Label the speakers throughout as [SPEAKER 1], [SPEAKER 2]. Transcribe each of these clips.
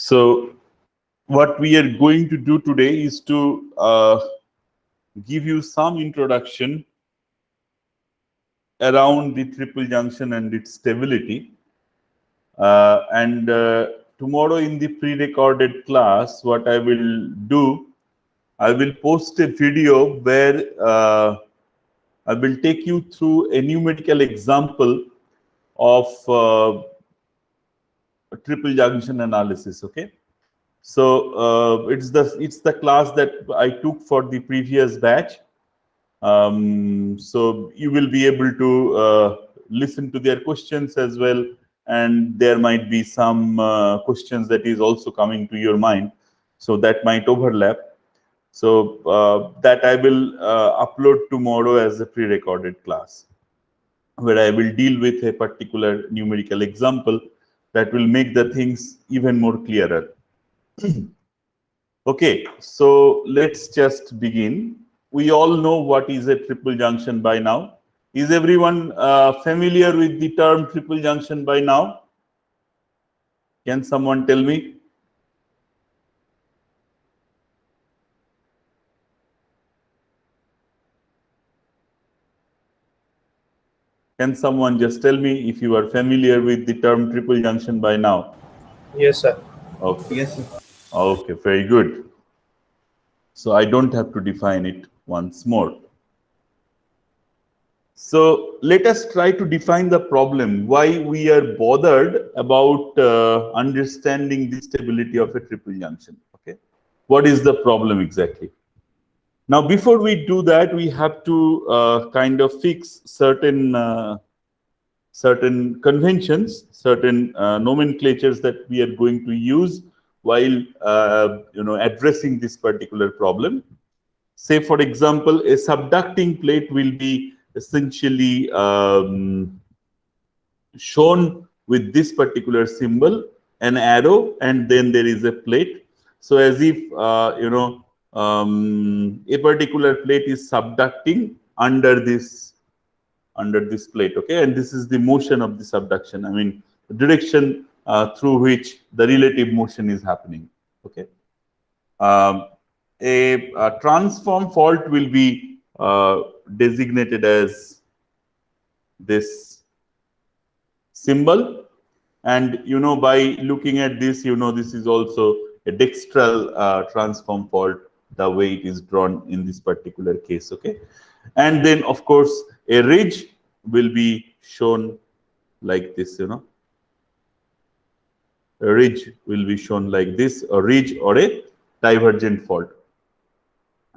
[SPEAKER 1] So what we are going to do today is to give you some introduction around the triple junction and its stability. And tomorrow in the pre-recorded class, what I will do, I will post a video where I will take you through a numerical example of triple junction analysis. Okay. So it's the class that I took for the previous batch. So you will be able to listen to their questions as well, and there might be some questions that is also coming to your mind, so that might overlap. So that I will upload tomorrow as a pre-recorded class, where I will deal with a particular numerical example that will make the things even more clearer. Okay, so let's just begin. We all know what is a triple junction by now. Is everyone familiar with the term triple junction by now? Can someone tell me? Can someone just tell me if you are familiar with the term triple junction by now?
[SPEAKER 2] Yes, sir.
[SPEAKER 1] Okay.
[SPEAKER 3] Yes, sir.
[SPEAKER 1] Okay, very good. So I don't have to define it once more. So let us try to define the problem, why we are bothered about understanding the stability of a triple junction. Okay, what is the problem exactly? Now, before we do that, we have to kind of fix certain conventions, certain nomenclatures that we are going to use while addressing this particular problem. Say, for example, a subducting plate will be essentially shown with this particular symbol, an arrow, and then there is a plate. So as if a particular plate is subducting under this plate. Okay, and this is the motion of the subduction. I mean, the direction through which the relative motion is happening. Okay. A transform fault will be designated as this symbol, and by looking at this, this is also a dextral transform fault, the way it is drawn in this particular case. Okay, and then of course a ridge will be shown like this. A ridge will be shown like this, a ridge or a divergent fault.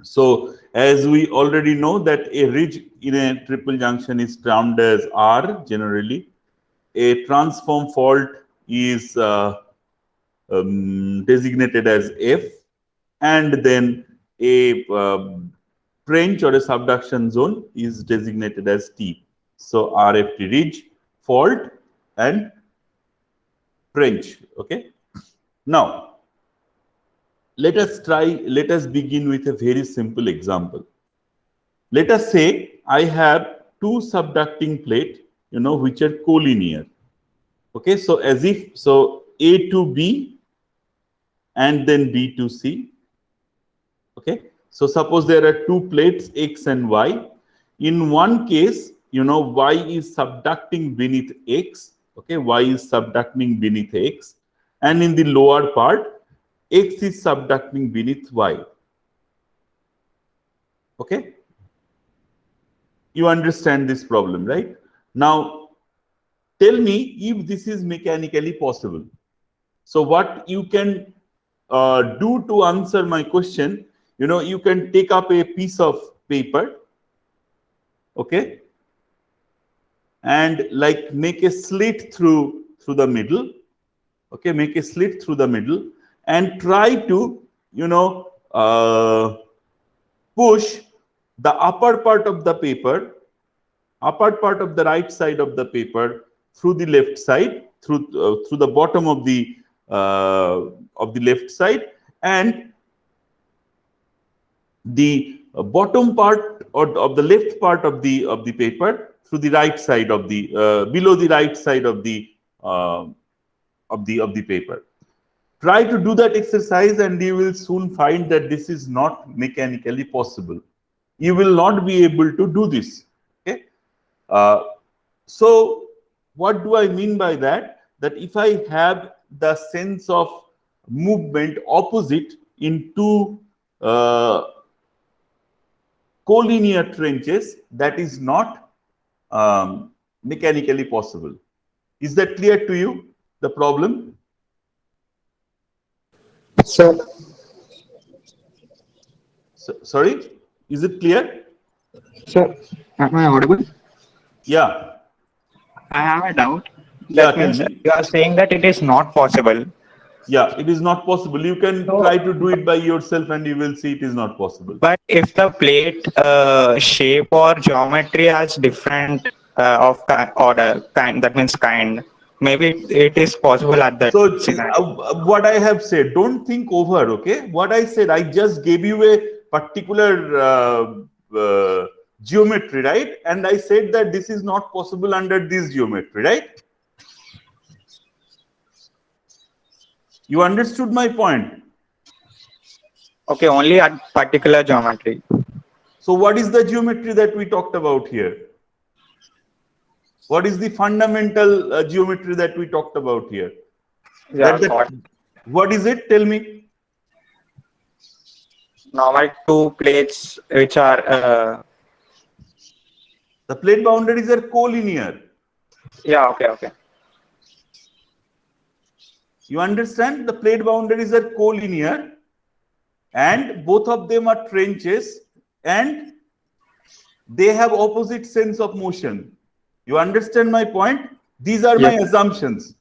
[SPEAKER 1] So as we already know that a ridge in a triple junction is termed as R generally. A transform fault is designated as F, and then a trench or a subduction zone is designated as T. So RFT, ridge, fault, and trench. Okay. Now, let us begin with a very simple example. Let us say I have two subducting plates, which are collinear. Okay, so as if, so A to B and then B to C. Okay, so suppose there are two plates, X and Y. In one case, Y is subducting beneath X. Okay, Y is subducting beneath X. And in the lower part, X is subducting beneath Y. Okay, you understand this problem, right? Now, tell me if this is mechanically possible. So what you can do to answer my question, you can take up a piece of paper, okay, and like make a slit through the middle. Okay, make a slit through the middle and try to push the upper part of the paper, upper part of the right side of the paper through the left side, through the bottom of the left side, and the bottom part of the left part of the paper through the right side of the below the right side of the paper. Try to do that exercise and you will soon find that this is not mechanically possible. You will not be able to do this. Okay. So what do I mean by that? That if I have the sense of movement opposite in two collinear trenches, that is not mechanically possible. Is that clear to you, the problem?
[SPEAKER 2] Sir,
[SPEAKER 1] Sorry, is it clear?
[SPEAKER 2] sir, am I audible?
[SPEAKER 1] Yeah,
[SPEAKER 2] I have a doubt.
[SPEAKER 1] yeah,
[SPEAKER 2] That
[SPEAKER 1] tell
[SPEAKER 2] means
[SPEAKER 1] me.
[SPEAKER 2] you are saying that it is not possible.
[SPEAKER 1] Yeah, it is not possible. You can
[SPEAKER 2] So,
[SPEAKER 1] try to do it by yourself and you will see it is not possible.
[SPEAKER 2] but if the plate shape or geometry has different of order, kind, that means kind, maybe it is possible at that
[SPEAKER 1] So
[SPEAKER 2] scenario.
[SPEAKER 1] what I have said, don't think over, okay? What I said, I just gave you a particular geometry, right? And I said that this is not possible under this geometry, right? You understood my point?
[SPEAKER 2] Okay, only at particular geometry.
[SPEAKER 1] So what is the geometry that we talked about here? What is the fundamental geometry that we talked about here?
[SPEAKER 2] Yeah, got
[SPEAKER 1] What is it? Tell me.
[SPEAKER 2] normal two plates which are
[SPEAKER 1] The plate boundaries are collinear.
[SPEAKER 2] yeah, okay.
[SPEAKER 1] You understand? The plate boundaries are collinear and both of them are trenches and they have opposite sense of motion. You understand my point? These are my
[SPEAKER 2] Yes,
[SPEAKER 1] assumptions.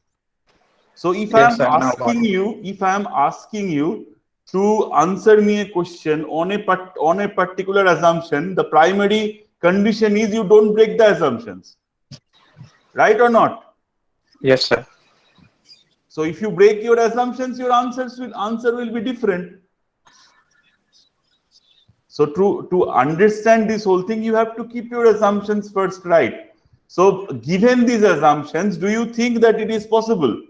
[SPEAKER 1] So if I
[SPEAKER 2] yes,
[SPEAKER 1] am
[SPEAKER 2] sir. Now got
[SPEAKER 1] asking you to answer me a question on a particular assumption, the primary condition is you don't break the assumptions. Right or not?
[SPEAKER 2] Yes, sir.
[SPEAKER 1] So if you break your assumptions, your answer will be different. So to understand this whole thing, you have to keep your assumptions first right. So given these assumptions, do you think that it is possible?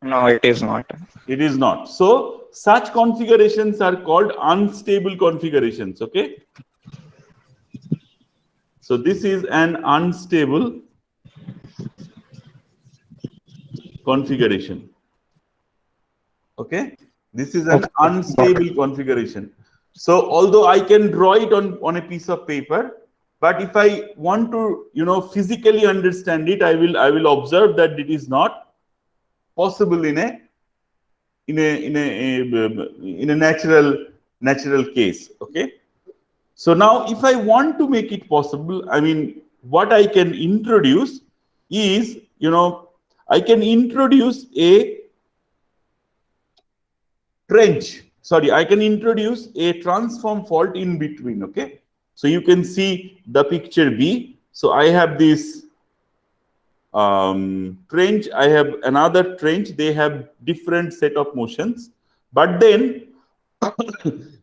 [SPEAKER 2] No, it is not.
[SPEAKER 1] It is not. So such configurations are called unstable configurations. Okay. So this is an unstable configuration. Okay. This is an
[SPEAKER 2] Okay, got
[SPEAKER 1] unstable
[SPEAKER 2] it.
[SPEAKER 1] configuration. So although I can draw it on a piece of paper, but if I want to, physically understand it, I will observe that it is not possible in a natural case. Okay. So now if I want to make it possible, I mean, what I can introduce is, I can introduce a I can introduce a transform fault in between. Okay. So you can see the picture B. So I have this trench, I have another trench, they have different set of motions. But then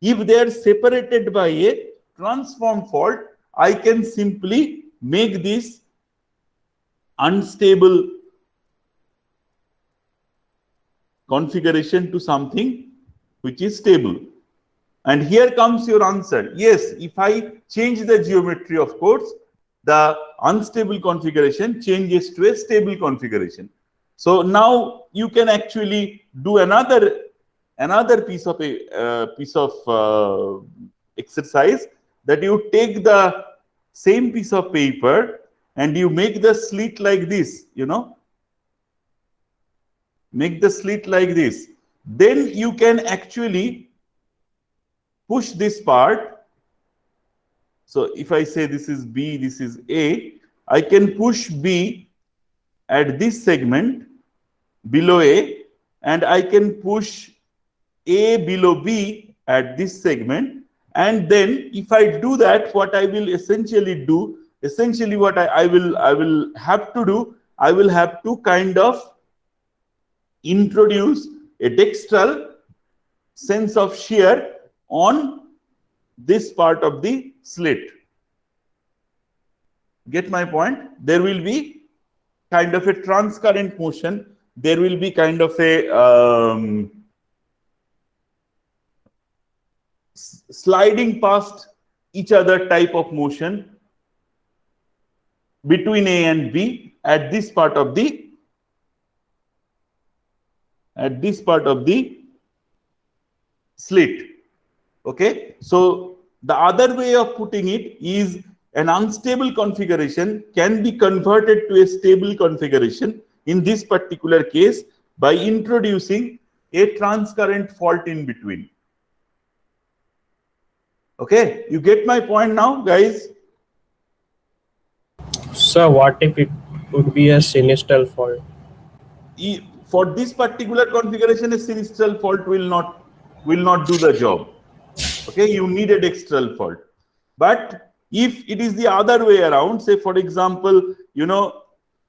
[SPEAKER 1] if they are separated by a transform fault, I can simply make this unstable configuration to something which is stable. And here comes your answer. Yes, if I change the geometry, of course, the unstable configuration changes to a stable configuration. So now you can actually do another piece of exercise, that you take the same piece of paper and you make the slit like this. Make the slit like this. Then you can actually push this part. So if I say this is B, this is A, I can push B at this segment below A, and I can push A below B at this segment. And then if I do that, what I will essentially do, what I will have to do, I will have to kind of introduce a dextral sense of shear on this part of the slit. Get my point? There will be kind of a transcurrent motion there will be kind of a sliding past each other type of motion between A and B at this part of the slit. Okay, so the other way of putting it is an unstable configuration can be converted to a stable configuration in this particular case by introducing a transcurrent fault in between. Okay, you get my point now, guys?
[SPEAKER 3] So what if it would be a sinistral fault?
[SPEAKER 1] For this particular configuration, a sinistral fault will not do the job. Okay, you need a dextral fault. But if it is the other way around, say for example, you know,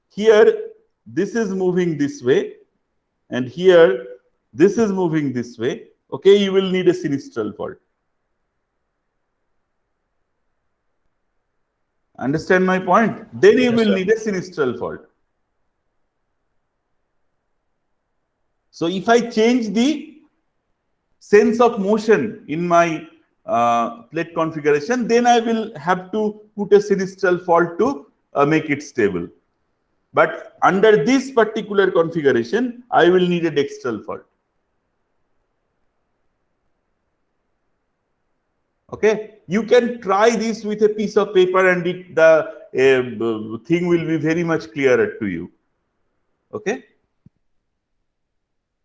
[SPEAKER 1] here this is moving this way, and here this is moving this way. Okay, you will need a sinistral fault. Understand my point? Then you will need a sinistral fault. So if I change the sense of motion in my plate configuration, then I will have to put a sinistral fault to make it stable. But under this particular configuration, I will need a dextral fault. Okay, you can try this with a piece of paper, and the thing will be very much clearer to you. Okay.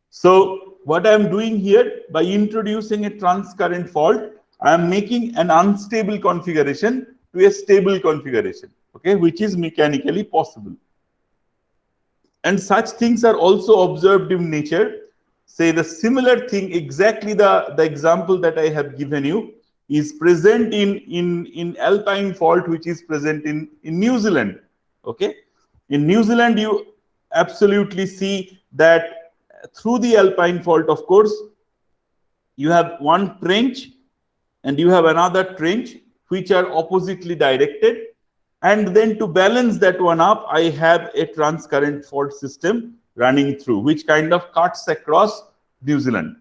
[SPEAKER 1] So what I am doing here, by introducing a transcurrent fault, I am making an unstable configuration to a stable configuration, okay, which is mechanically possible. And such things are also observed in nature. Say the similar thing, exactly the example that I have given you is present in alpine fault, which is present in New Zealand. Okay, in New Zealand, you absolutely see that through the alpine fault, of course, you have one trench and you have another trench which are oppositely directed, and then to balance that one up, I have a transcurrent fault system running through, which kind of cuts across New Zealand.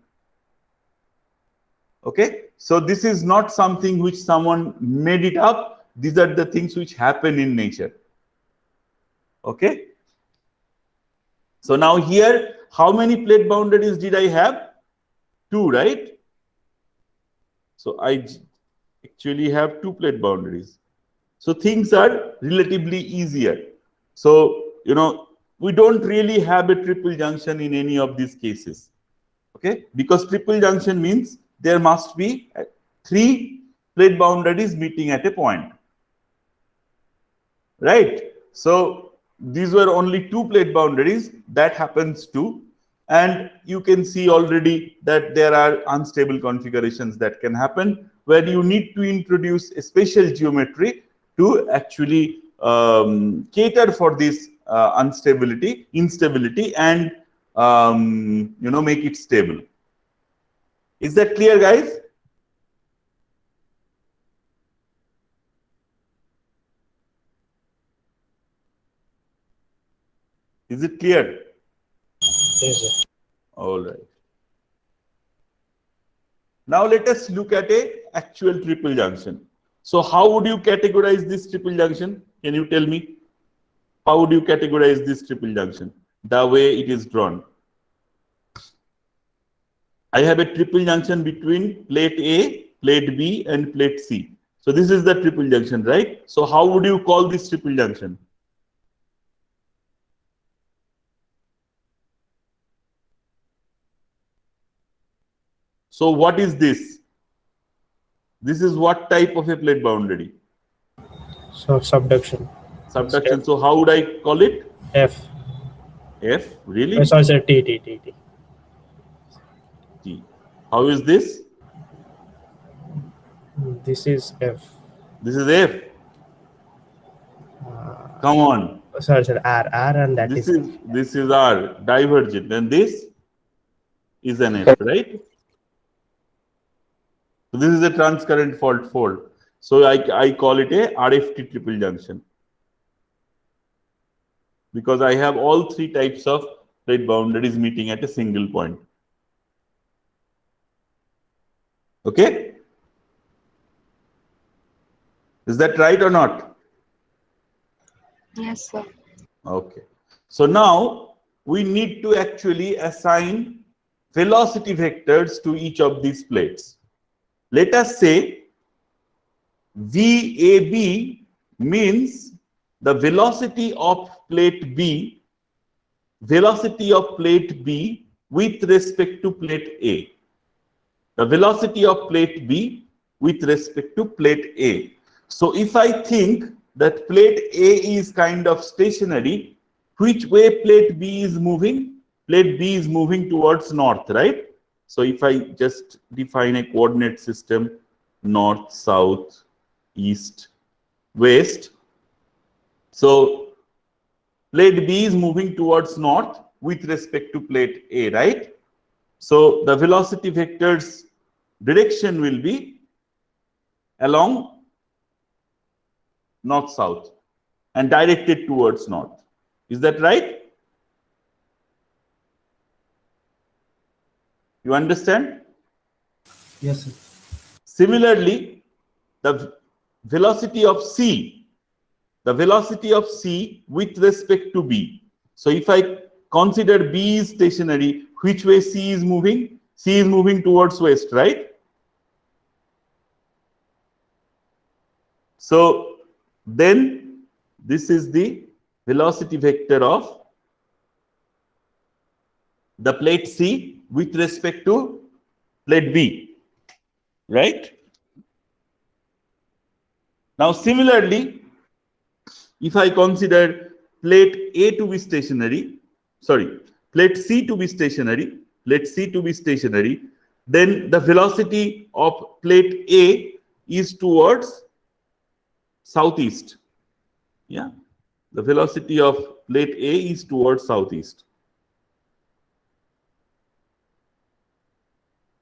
[SPEAKER 1] Okay, so this is not something which someone made it up. These are the things which happen in nature. Okay, so now here, how many plate boundaries did I have? 2, right? So I actually have 2 plate boundaries. So things are relatively easier. So, you know, we don't really have a triple junction in any of these cases. Okay, because triple junction means there must be 3 plate boundaries meeting at a point. Right? So these were only 2 plate boundaries. That happens too. And you can see already that there are unstable configurations that can happen where you need to introduce a special geometry to actually cater for this instability, and you know, make it stable. Is that clear, guys? Is it clear?
[SPEAKER 3] Yes, sir.
[SPEAKER 1] All right. Now let us look at a actual triple junction. So how would you categorize this triple junction? Can you tell me? How would you categorize this triple junction? The way it is drawn. I have a triple junction between plate A, plate B, and plate C. So this is the triple junction, right? So how would you call this triple junction? So what is this? This is what type of a plate boundary?
[SPEAKER 3] So subduction.
[SPEAKER 1] Subduction. So how would I call it?
[SPEAKER 3] F.
[SPEAKER 1] F, really?
[SPEAKER 3] Sorry, sir. T.
[SPEAKER 1] T. How is this?
[SPEAKER 3] This is F.
[SPEAKER 1] This is F. Come on.
[SPEAKER 3] Sorry, sir. R, and that
[SPEAKER 1] This is R, divergent, and this is an F, right? So this is a transcurrent fault fold. So I call it a RFT triple junction, because I have all 3 types of plate boundaries meeting at a single point. Okay? Is that right or not?
[SPEAKER 4] Yes, sir.
[SPEAKER 1] Okay. So now we need to actually assign velocity vectors to each of these plates. Let us say VAB means the velocity of plate B with respect to plate A. The velocity of plate B with respect to plate A. So if I think that plate A is kind of stationary, which way plate B is moving? Plate B is moving towards north, right? So if I just define a coordinate system, north, south, east, west. So plate B is moving towards north with respect to plate A, right? So the velocity vector's direction will be along north-south and directed towards north. Is that right? You understand?
[SPEAKER 5] Yes, sir.
[SPEAKER 1] Similarly, the velocity of C with respect to B. So if I consider B is stationary, which way C is moving? C is moving towards west, right? So then this is the velocity vector of the plate C with respect to plate B, right? Now similarly, if I consider plate A to be stationary, plate C to be stationary, then the velocity of plate A is towards southeast. Yeah, the velocity of plate A is towards southeast.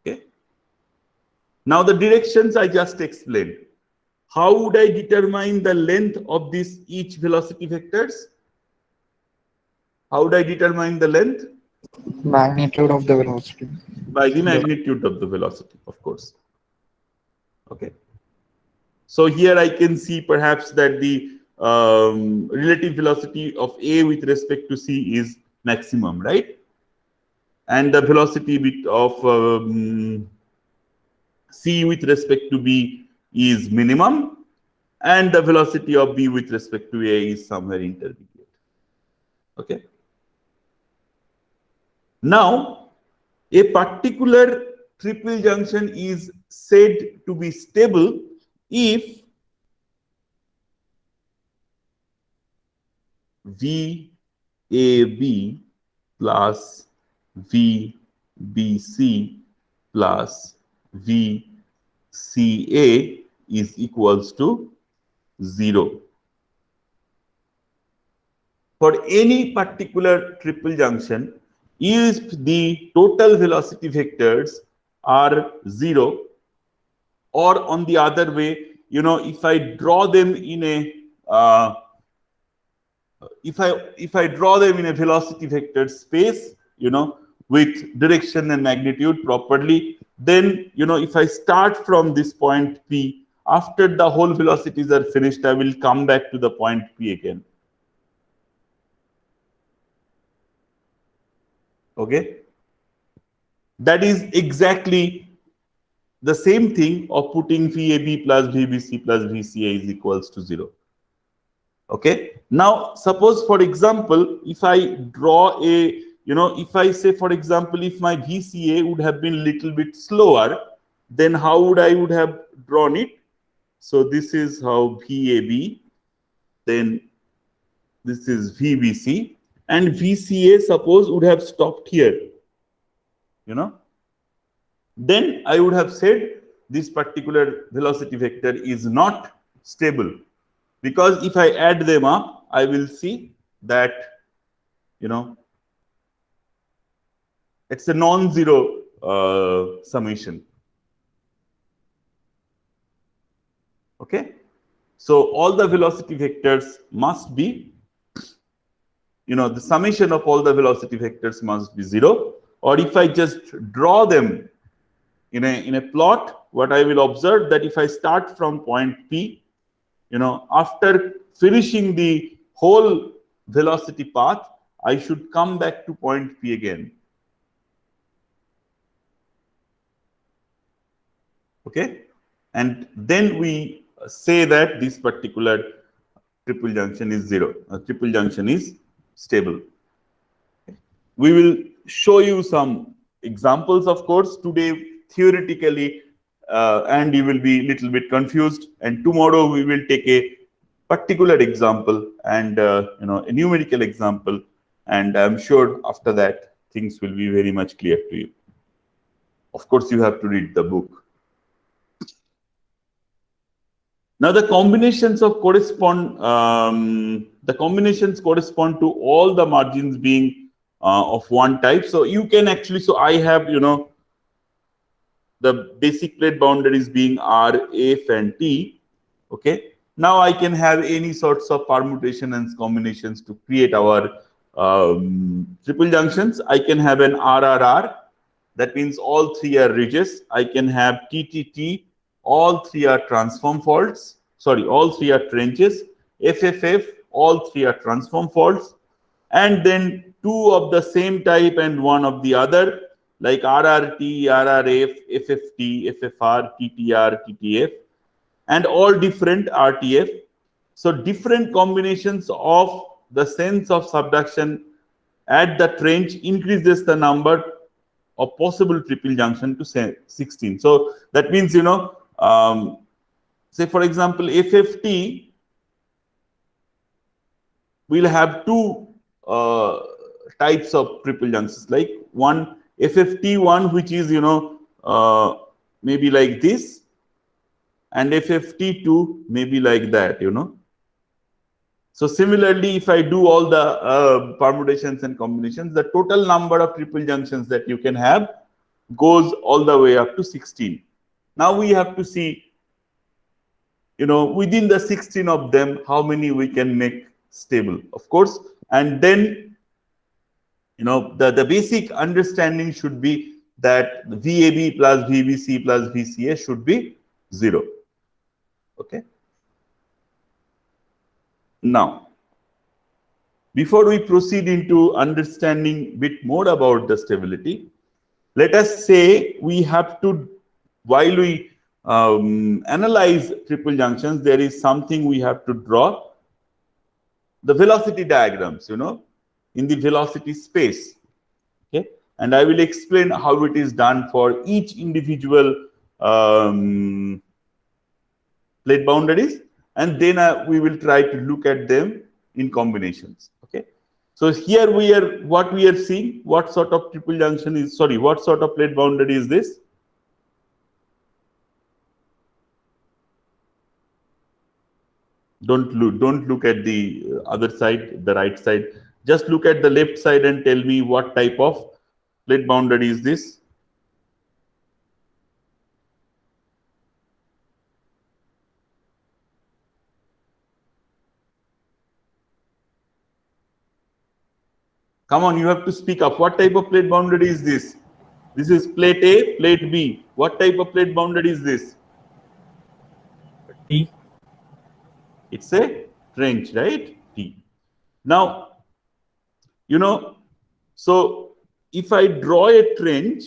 [SPEAKER 1] Okay. Now the directions I just explained. How would I determine the length of these each velocity vectors? How would I determine the length?
[SPEAKER 2] Magnitude of the velocity.
[SPEAKER 1] By the magnitude of the velocity, of course. Okay. So here I can see perhaps that the relative velocity of A with respect to C is maximum, right? And the velocity of C with respect to B is minimum, and the velocity of B with respect to A is somewhere intermediate. Okay. Now, a particular triple junction is said to be stable if VAB plus VBC plus VCA is equals to 0. For any particular triple junction, if the total velocity vectors are 0, or on the other way, if I draw them in a if I draw them in a velocity vector space, with direction and magnitude properly, then if I start from this point P, after the whole velocities are finished, I will come back to the point P again. Okay, that is exactly the same thing of putting VAB plus VBC plus VCA is equals to 0. Okay, now suppose, for example, if I draw a, if I say, for example, if my VCA would have been little bit slower, then how would I have drawn it? So this is how VAB, then this is VBC, and VCA suppose would have stopped here, then I would have said this particular velocity vector is not stable, because if I add them up, I will see that it's a non-zero summation. Okay, so all the velocity vectors must be the summation of all the velocity vectors must be 0. Or if I just draw them in a plot, what I will observe that if I start from point P, after finishing the whole velocity path, I should come back to point P again. Okay, and then we say that this particular triple junction is 0. Triple junction is stable. We will show you some examples, of course, today theoretically, and you will be a little bit confused. And tomorrow we will take a particular example and a numerical example, and I'm sure after that things will be very much clear to you. Of course, you have to read the book. Now the combinations correspond to all the margins being of one type. So you can actually, so I have the basic plate boundaries being R, F, and T. Okay. Now I can have any sorts of permutation and combinations to create our triple junctions. I can have an RRR. That means all three are ridges. I can have TTT. All three are transform faults. Sorry, all three are trenches. FFF, all three are transform faults. And then two of the same type and one of the other, like RRT, RRF, FFT, FFR, TTR, TTF, and all different RTF. So different combinations of the sense of subduction at the trench increases the number of possible triple junction to 16. So that means, say for example, FFT will have two types of triple junctions, like one FFT1, which is, maybe like this, and FFT2 maybe like that, So similarly, if I do all the permutations and combinations, the total number of triple junctions that you can have goes all the way up to 16. Now we have to see, within the 16 of them, how many we can make stable, of course. And then, the basic understanding should be that VAB plus VBC plus VCA should be 0. Okay. Now, before we proceed into understanding a bit more about the stability, let us say we have to, while we analyze triple junctions, there is something we have to draw, the velocity diagrams, in the velocity space. Okay, and I will explain how it is done for each individual plate boundaries, and then we will try to look at them in combinations. Okay, so here what we are seeing, what sort of triple junction is, sorry, what sort of plate boundary is this? Don't look at the other side, the right side. Just look at the left side and tell me what type of plate boundary is this? Come on, you have to speak up. What type of plate boundary is this? This is plate A, plate B. What type of plate boundary is this?
[SPEAKER 3] T.
[SPEAKER 1] It's a trench, right? T. Now, so if I draw a trench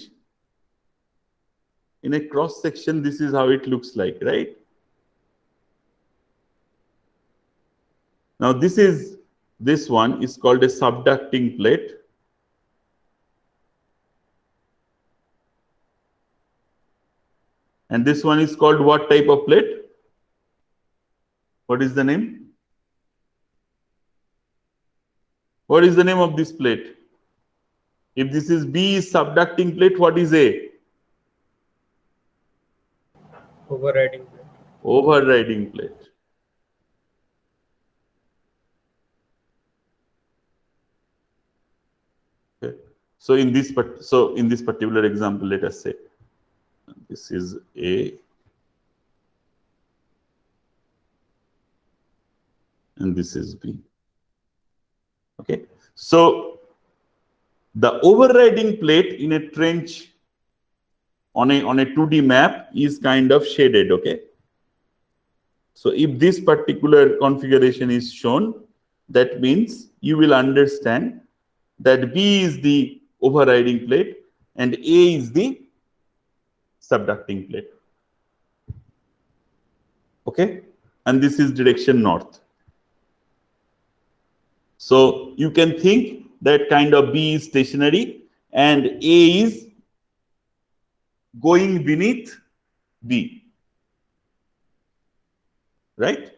[SPEAKER 1] in a cross section, this is how it looks like, right? Now, this one is called a subducting plate. And this one is called what type of plate? What is the name? What is the name of this plate? If this is B is subducting plate, what is A?
[SPEAKER 3] Overriding plate.
[SPEAKER 1] Overriding plate. Okay. So in this particular example, let us say this is A and this is B. Okay. So the overriding plate in a trench on a 2D map is kind of shaded, okay? So if this particular configuration is shown, that means you will understand that B is the overriding plate and A is the subducting plate. Okay? And this is direction north. So you can think that kind of B is stationary and A is going beneath B. Right?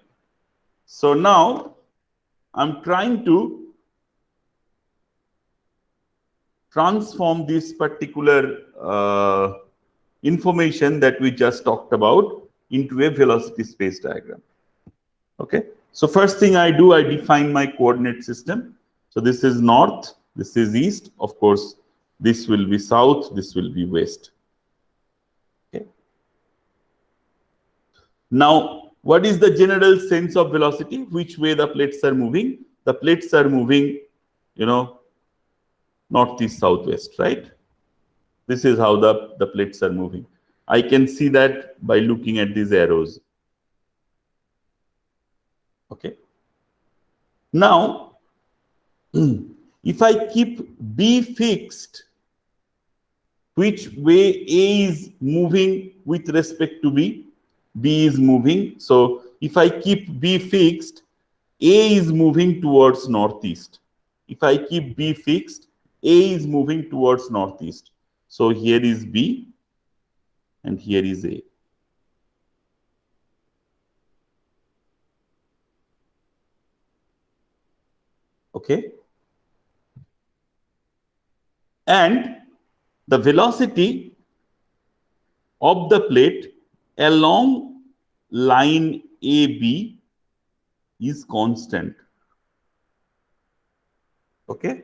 [SPEAKER 1] So now I'm trying to transform this particular information that we just talked about into a velocity space diagram. Okay, so first thing I do, I define my coordinate system. So this is north, this is east, of course, this will be south, this will be west. Okay. Now, what is the general sense of velocity? Which way the plates are moving? The plates are moving, you know, northeast, southwest, right? This is how the plates are moving. I can see that by looking at these arrows. Okay. Now, if I keep B fixed, which way A is moving with respect to B? B is moving. So if I keep B fixed, A is moving towards northeast. If I keep B fixed, A is moving towards northeast. So here is B and here is A. Okay. And the velocity of the plate along line AB is constant. Okay.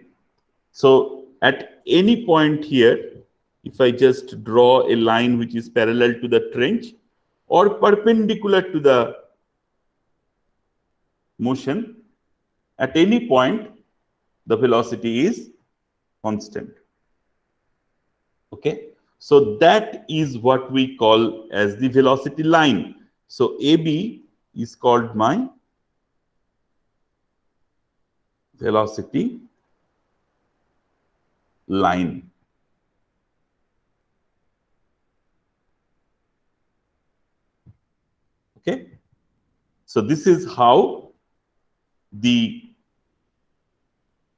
[SPEAKER 1] So at any point here, if I just draw a line which is parallel to the trench or perpendicular to the motion, at any point, the velocity is constant. Okay. So that is what we call as the velocity line. So AB is called my velocity line. Okay. So this is how the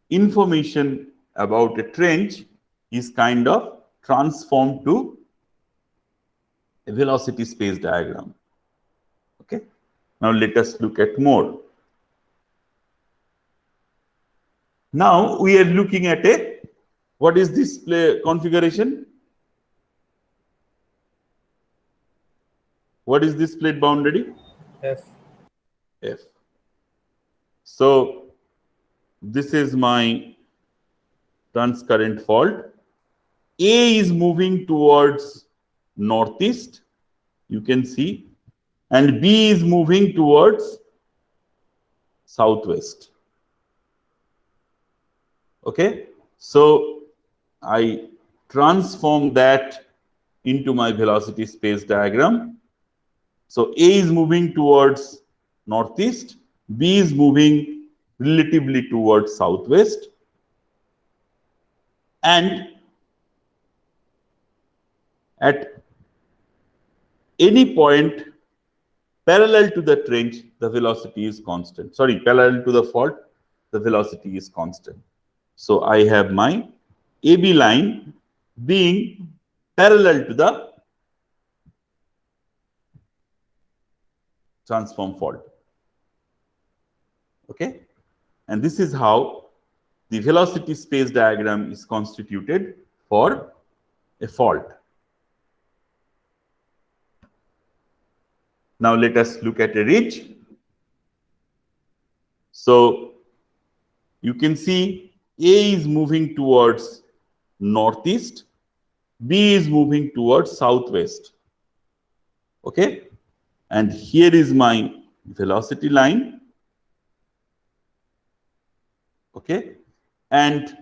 [SPEAKER 1] information about a trench is kind of transformed to a velocity space diagram. Okay. Now let us look at more. Now we are looking at a, what is this configuration? What is this plate boundary?
[SPEAKER 3] F.
[SPEAKER 1] F. So this is my transcurrent fault. A is moving towards northeast, you can see, and B is moving towards southwest. Okay, so I transform that into my velocity space diagram. So A is moving towards northeast, B is moving relatively towards southwest, and at any point parallel to the trench, the velocity is constant. Sorry, parallel to the fault, the velocity is constant. So I have my AB line being parallel to the transform fault. Okay, and this is how the velocity space diagram is constituted for a fault. Now let us look at a ridge. So you can see A is moving towards northeast, B is moving towards southwest. Okay, and here is my velocity line. Okay, and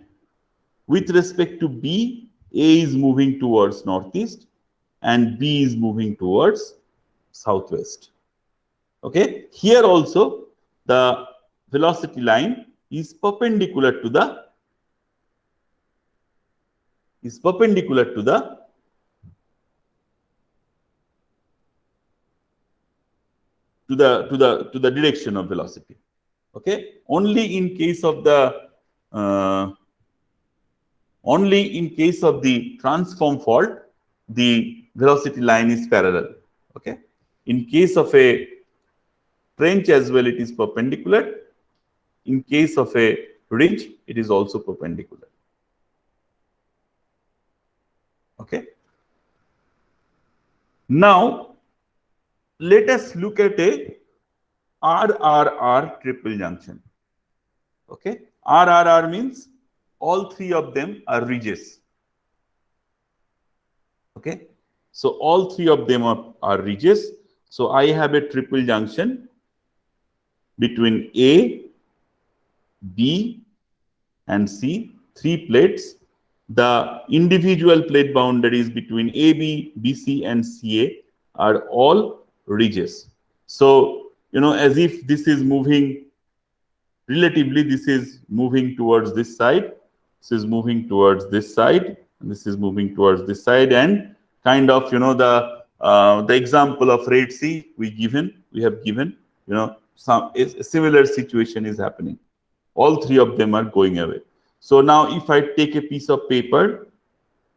[SPEAKER 1] with respect to B, A is moving towards northeast and B is moving towards southwest. Okay, here also the velocity line is perpendicular to the direction of velocity. Okay, only in case of the transform fault, the velocity line is parallel. Okay, in case of a trench as well, it is perpendicular. In case of a ridge, it is also perpendicular. Okay. Now, let us look at a RRR triple junction. Okay. RRR means all three of them are ridges. Okay. So all three of them are ridges. So I have a triple junction between A, B, and C, three plates. The individual plate boundaries between AB, BC, and CA are all ridges. So, as if this is moving relatively, this is moving towards this side, this is moving towards this side, and this is moving towards this side, and kind of, the example of Red Sea we have given, a similar situation is happening. All three of them are going away. So now if I take a piece of paper,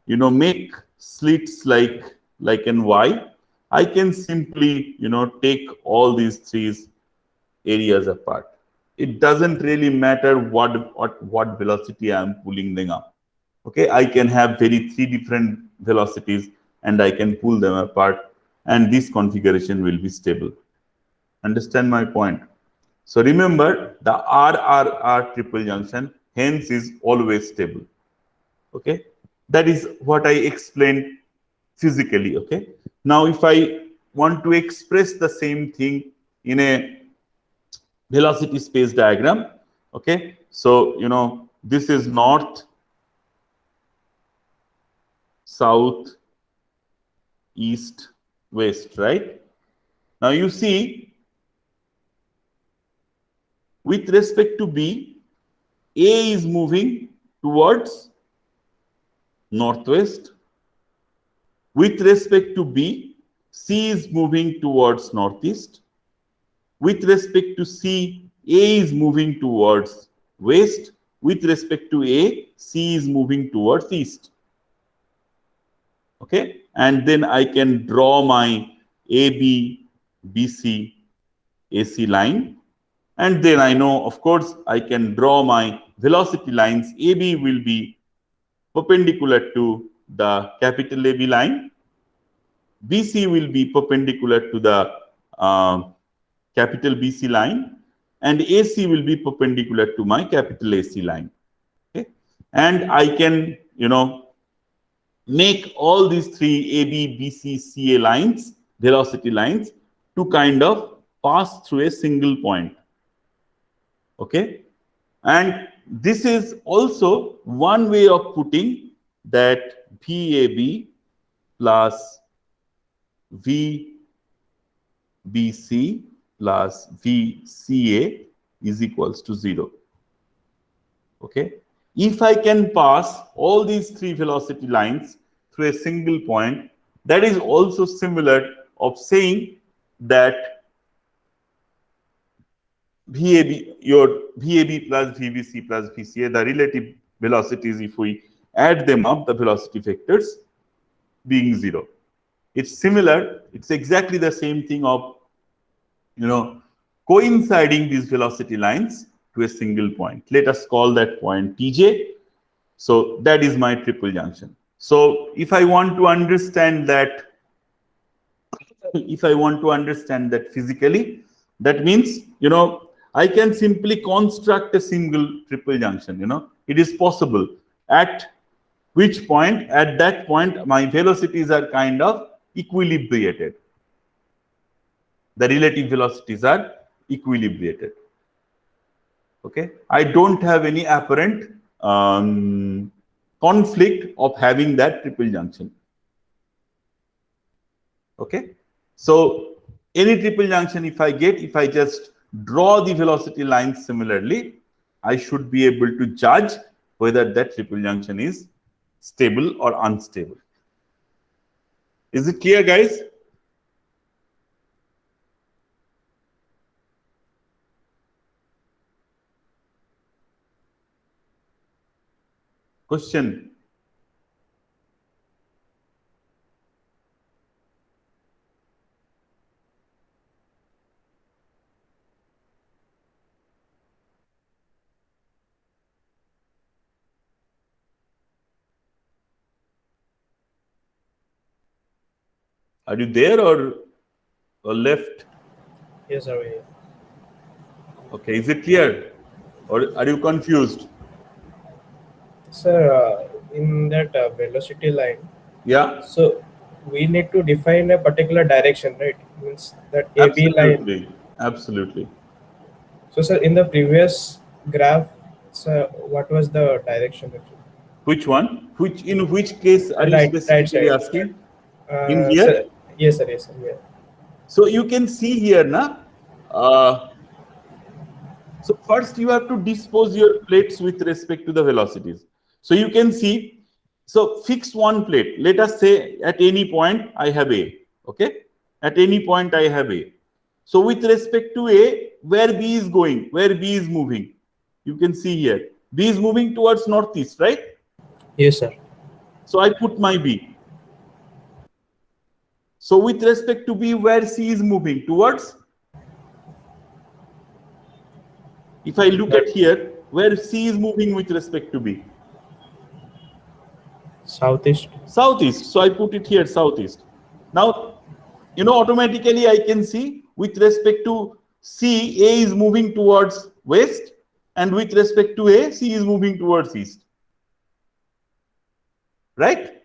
[SPEAKER 1] make slits like an Y, I can simply, take all these three areas apart. It doesn't really matter what velocity I am pulling them up. Okay, I can have three different velocities and I can pull them apart, and this configuration will be stable. Understand my point? So remember, the RRR triple junction hence is always stable. Okay, that is what I explained physically. Okay, now if I want to express the same thing in a velocity space diagram, okay, so this is north, south, east, west, right? Now you see, with respect to B, A is moving towards northwest. With respect to B, C is moving towards northeast. With respect to C, A is moving towards west. With respect to A, C is moving towards east. Okay, and then I can draw my AB, BC, AC line. And then I know, of course, I can draw my velocity lines. AB will be perpendicular to the capital AB line. BC will be perpendicular to the capital BC line. And AC will be perpendicular to my capital AC line. Okay? And I can, make all these three AB, BC, CA lines, velocity lines, to kind of pass through a single point. Okay, and this is also one way of putting that VAB plus VBC plus VCA is equals to 0. Okay, if I can pass all these three velocity lines through a single point, that is also similar of saying that your VAB plus VBC plus VCA, the relative velocities, if we add them up, the velocity vectors being 0. It's similar, it's exactly the same thing of, coinciding these velocity lines to a single point. Let us call that point TJ. So that is my triple junction. So if I want to understand that, physically, that means, I can simply construct a single triple junction. It is possible. At which point, at that point, my velocities are kind of equilibrated. The relative velocities are equilibrated. Okay, I don't have any apparent conflict of having that triple junction. Okay, so any triple junction if I just draw the velocity lines similarly, I should be able to judge whether that triple junction is stable or unstable. Is it clear, guys? Question? Are you there or left?
[SPEAKER 3] Yes, sir. Yeah.
[SPEAKER 1] Okay, is it clear or are you confused?
[SPEAKER 3] Sir, in that velocity line,
[SPEAKER 1] Yeah,
[SPEAKER 3] so we need to define a particular direction, right? Means that AB line.
[SPEAKER 1] absolutely.
[SPEAKER 3] So, sir, in the previous graph, sir, what was the direction?
[SPEAKER 1] Which one? In which case are you
[SPEAKER 3] Right
[SPEAKER 1] specifically
[SPEAKER 3] side.
[SPEAKER 1] asking? In here?
[SPEAKER 3] Sir, yes, sir. Yes, sir. Yeah.
[SPEAKER 1] So you can see here, na. So first you have to dispose your plates with respect to the velocities. So you can see, so fix one plate. Let us say at any point I have A. Okay, at any point I have A. So with respect to A, where B is going, where B is moving, you can see here. B is moving towards northeast, right?
[SPEAKER 3] Yes, sir.
[SPEAKER 1] So I put my B. So with respect to B, where C is moving towards? If I look at here, where C is moving with respect to B?
[SPEAKER 3] Southeast.
[SPEAKER 1] Southeast. So I put it here, southeast. Now, you know, automatically I can see with respect to C, A is moving towards west, and with respect to A, C is moving towards east. Right?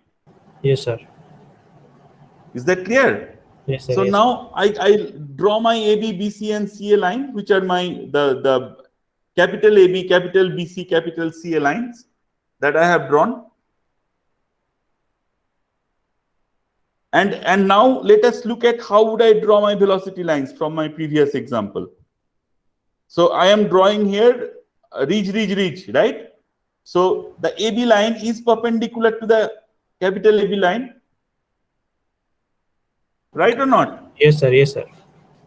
[SPEAKER 3] Yes, sir.
[SPEAKER 1] Is that clear?
[SPEAKER 3] Yes, sir.
[SPEAKER 1] So
[SPEAKER 3] yes,
[SPEAKER 1] now I draw my AB, BC, and CA line, which are my the capital AB, capital BC, capital CA lines that I have drawn. And now let us look at how would I draw my velocity lines from my previous example. So I am drawing here ridge, right? So the AB line is perpendicular to the capital AB line, right or not?
[SPEAKER 3] Yes, sir. Yes, sir.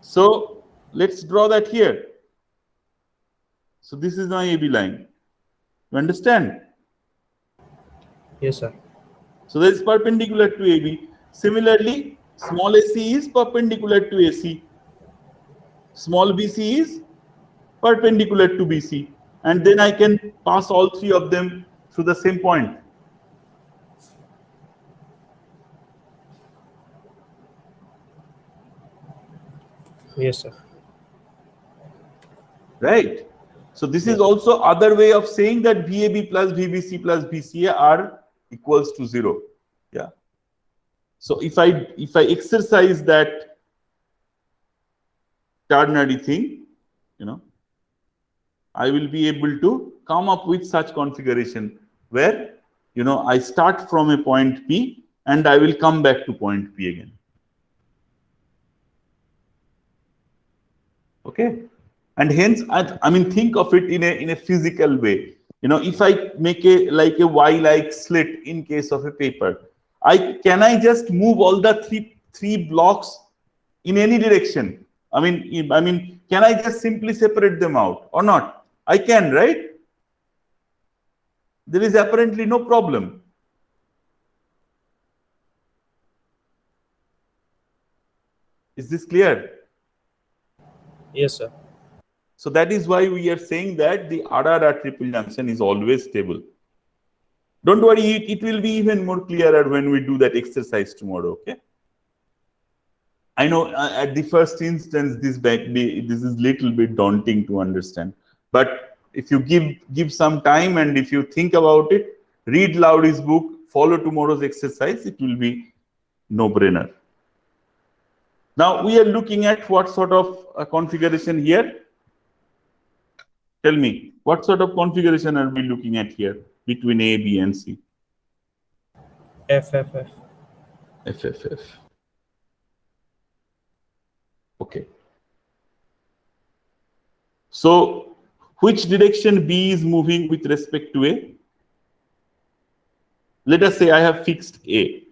[SPEAKER 1] So let's draw that here. So this is my AB line. You understand?
[SPEAKER 3] Yes, sir.
[SPEAKER 1] So that is perpendicular to AB. Similarly, small AC is perpendicular to AC. Small BC is perpendicular to BC. And then I can pass all three of them through the same point.
[SPEAKER 3] Yes, sir.
[SPEAKER 1] Right? So this is also other way of saying that VAB plus VBC plus VCA are equals to 0. Yeah. So if I exercise that ternary thing, you know, I will be able to come up with such configuration where, you know, I start from a point P and I will come back to point P again. Okay. And hence, I mean, think of it in a physical way. You know, if I make a Y-like slit in case of a paper, can I just move all the three blocks in any direction? I mean, can I just simply separate them out or not? I can, right? There is apparently no problem. Is this clear?
[SPEAKER 3] Yes, sir.
[SPEAKER 1] So that is why we are saying that the RRR triple junction is always stable. Don't worry, it will be even more clearer when we do that exercise tomorrow, okay? I know at the first instance, this is little bit daunting to understand. But if you give some time and if you think about it, read Lowry's book, follow tomorrow's exercise, it will be no-brainer. Now we are looking at what sort of a configuration here? Tell me. What sort of configuration are we looking at here between A, B, and C?
[SPEAKER 3] FFF.
[SPEAKER 1] FFF. Okay. So, which direction B is moving with respect to A? Let us say I have fixed A.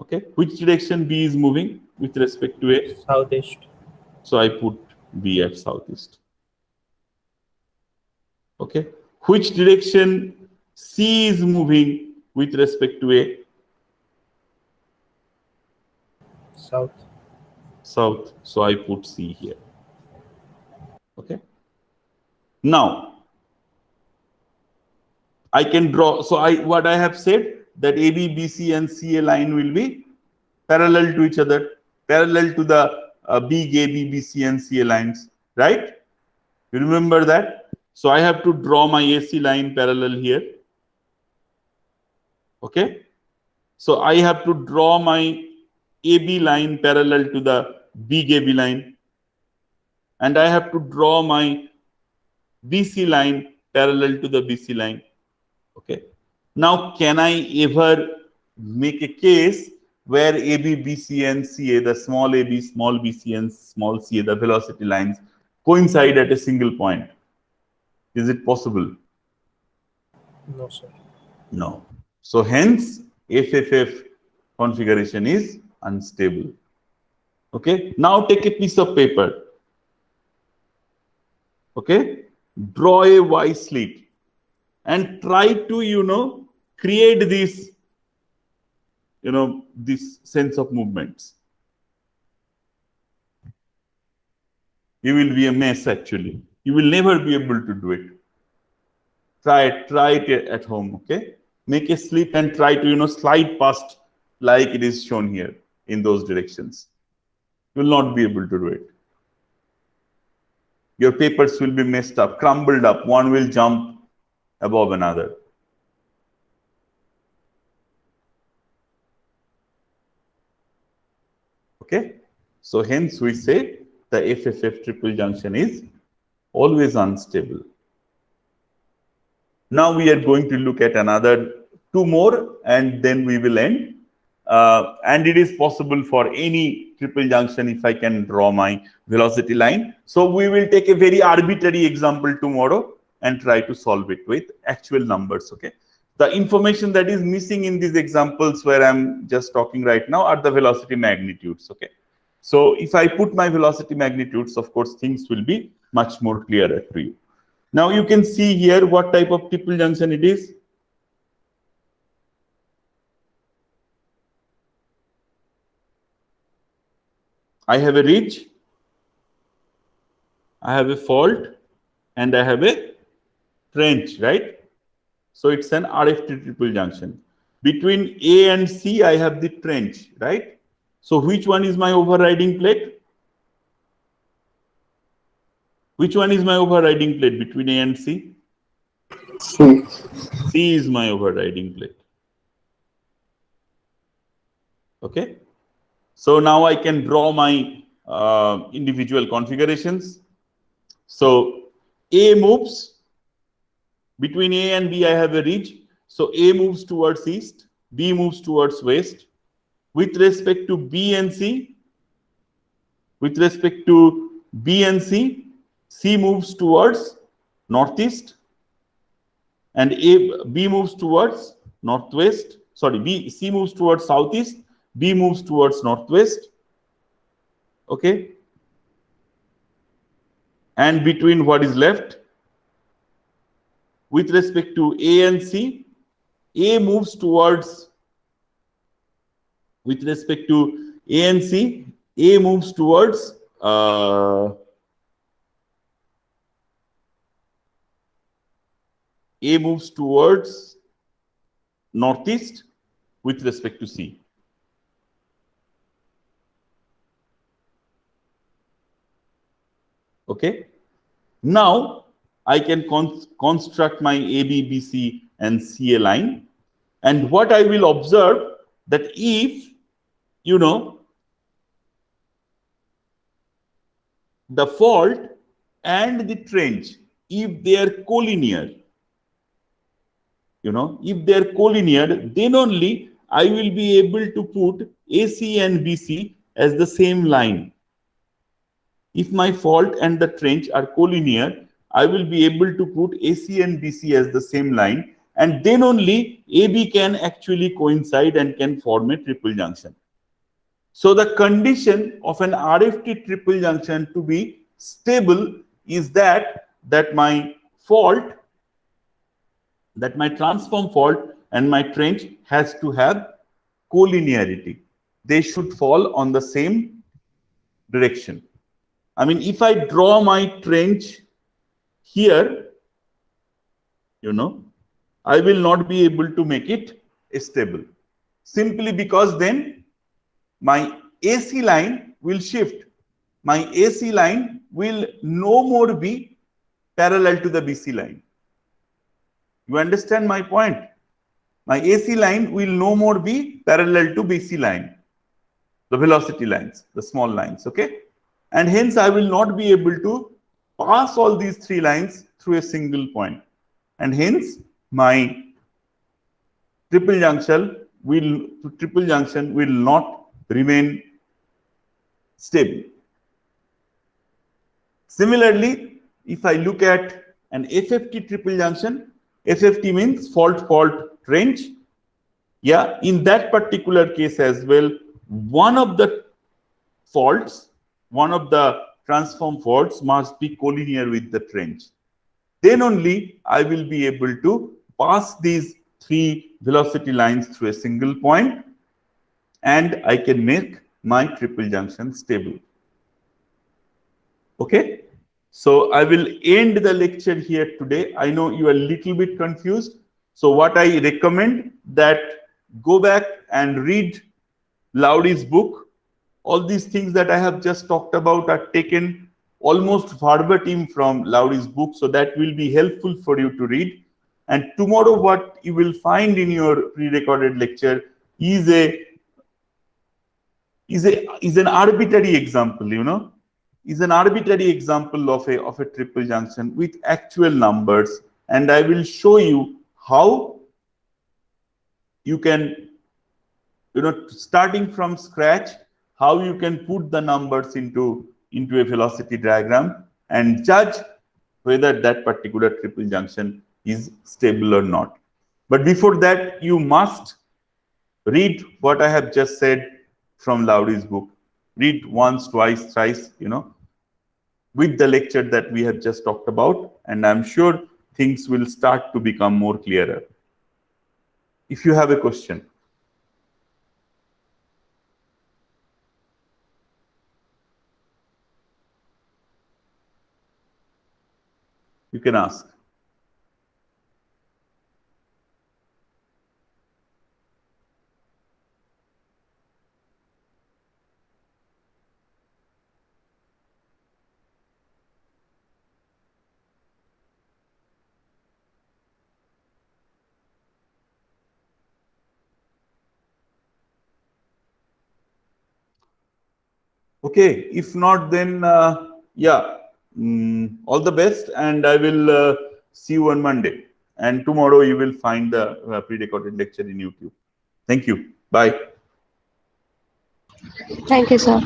[SPEAKER 1] Okay. Which direction B is moving with respect to A?
[SPEAKER 3] Southeast.
[SPEAKER 1] So I put B at southeast. Okay. Which direction C is moving with respect to A?
[SPEAKER 3] South.
[SPEAKER 1] South. So I put C here. Okay. Now I can draw. So what I have said that AB, BC, and CA line will be parallel to each other, parallel to the big AB, BC, and CA lines, right? You remember that? So I have to draw my AC line parallel here. Okay. So I have to draw my AB line parallel to the big AB line. And I have to draw my BC line parallel to the BC line. Okay. Now, can I ever make a case where AB, BC, and CA, the small AB, small BC, and small CA, the velocity lines, coincide at a single point? Is it possible?
[SPEAKER 3] No, sir.
[SPEAKER 1] No. So hence, FFF configuration is unstable. Okay. Now take a piece of paper. Okay. Draw a Y slit and try to, create this, this sense of movements. You will be a mess actually. You will never be able to do it. Try it at home, okay? Make a slit and try to, slide past like it is shown here in those directions. You will not be able to do it. Your papers will be messed up, crumbled up. One will jump above another. Okay? So hence we say the FFF triple junction is always unstable. Now we are going to look at another two more and then we will end. And it is possible for any triple junction if I can draw my velocity line. So we will take a very arbitrary example tomorrow and try to solve it with actual numbers. Okay. The information that is missing in these examples where I'm just talking right now are the velocity magnitudes. Okay. So if I put my velocity magnitudes, of course, things will be much more clearer to you. Now you can see here what type of triple junction it is. I have a ridge, I have a fault, and I have a trench, right? So it's an RFT triple junction. Between A and C, I have the trench, right? So which one is my overriding plate? Which one is my overriding plate between A and C?
[SPEAKER 2] C.
[SPEAKER 1] C is my overriding plate. Okay. So now I can draw my individual configurations. So A moves. Between A and B, I have a ridge. So A moves towards east, B moves towards west. With respect to B and C, C moves towards northeast, and B moves towards northwest. Sorry, C moves towards southeast, B moves towards northwest. Okay. And between what is left, with respect to A and C, A moves towards, with respect to A and C, A moves towards northeast with respect to C. Okay. Now I can construct my AB, BC, and CA line. And what I will observe that if, the fault and the trench if they are collinear. If they are collinear, then only I will be able to put AC and BC as the same line. If my fault and the trench are collinear, I will be able to put AC and BC as the same line, and then only AB can actually coincide and can form a triple junction. So the condition of an RFT triple junction to be stable is that my fault, that my transform fault and my trench has to have collinearity. They should fall on the same direction. I mean, if I draw my trench here, I will not be able to make it stable, simply because then my AC line will shift. My AC line will no more be parallel to the BC line. You understand my point? My AC line will no more be parallel to BC line, the velocity lines, the small lines, okay? And hence I will not be able to pass all these three lines through a single point. And hence my triple junction will not remain stable. Similarly, if I look at an FFT triple junction, FFT means fault trench. Yeah, in that particular case as well, one of the faults, one of the transform faults must be collinear with the trench. Then only I will be able to pass these three velocity lines through a single point, and I can make my triple junction stable. Okay, so I will end the lecture here today. I know you are a little bit confused. So what I recommend, that go back and read Lowry's book. All these things that I have just talked about are taken almost verbatim from Lowry's book, so that will be helpful for you to read. And tomorrow what you will find in your pre-recorded lecture is an arbitrary example, is an arbitrary example of a triple junction with actual numbers, and I will show you how you can, starting from scratch, how you can put the numbers into a velocity diagram and judge whether that particular triple junction is stable or not. But before that, you must read what I have just said from Lowry's book. Read once, twice, thrice, with the lecture that we have just talked about, and I'm sure things will start to become more clearer. If you have a question. You can ask. Okay, if not, then yeah, all the best, and I will see you on Monday. And tomorrow you will find the pre-recorded lecture in YouTube. Thank you. Bye.
[SPEAKER 4] Thank you, sir.